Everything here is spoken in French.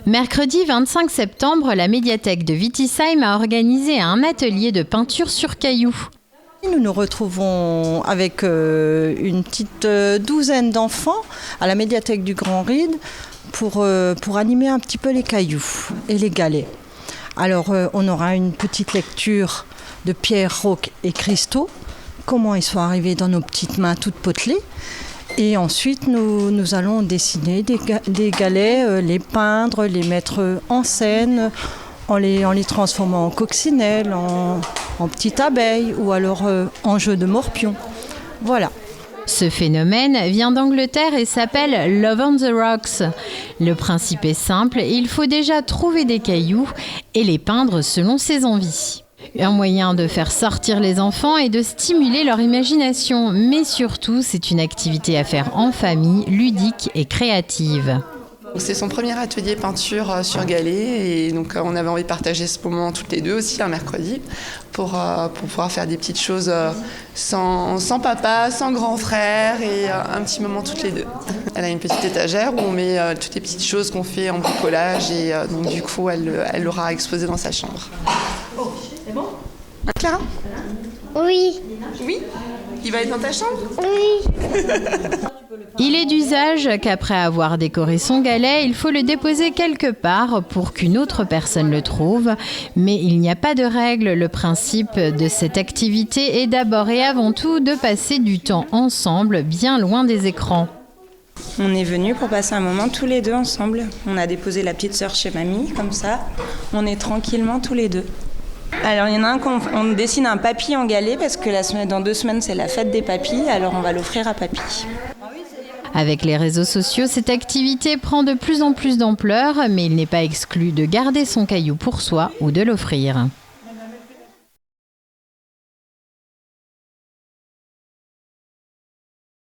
Mercredi 25 septembre, la médiathèque de Wittisheim a organisé un atelier de peinture sur cailloux. Nous nous retrouvons avec une petite douzaine d'enfants à la médiathèque du Grand Ried pour animer un petit peu les cailloux et les galets. Alors on aura une petite lecture de pierres, rocs et cristaux, comment ils sont arrivés dans nos petites mains toutes potelées. Et ensuite, nous allons dessiner des galets, les peindre, les mettre en scène, en les transformant en coccinelles, en petites abeilles ou alors en jeu de morpions. Voilà. Ce phénomène vient d'Angleterre et s'appelle Love on the Rocks. Le principe est simple, il faut déjà trouver des cailloux et les peindre selon ses envies. Un moyen de faire sortir les enfants et de stimuler leur imagination. Mais surtout, c'est une activité à faire en famille, ludique et créative. C'est son premier atelier peinture sur galet et donc on avait envie de partager ce moment toutes les deux aussi un mercredi pour pouvoir faire des petites choses sans papa, sans grand frère et un petit moment toutes les deux. Elle a une petite étagère où on met toutes les petites choses qu'on fait en bricolage et donc du coup elle l'aura exposé dans sa chambre. Oh, c'est bon ? Clara ? Oui. Oui ? Il va être dans ta chambre ? Oui. Il est d'usage qu'après avoir décoré son galet, il faut le déposer quelque part pour qu'une autre personne le trouve. Mais il n'y a pas de règle. Le principe de cette activité est d'abord et avant tout de passer du temps ensemble, bien loin des écrans. On est venus pour passer un moment tous les deux ensemble. On a déposé la petite sœur chez mamie, comme ça. On est tranquillement tous les deux. Alors il y en a un on dessine un papy en galet parce que dans 2 semaines c'est la fête des papys, alors on va l'offrir à papy. Avec les réseaux sociaux, cette activité prend de plus en plus d'ampleur, mais il n'est pas exclu de garder son caillou pour soi ou de l'offrir.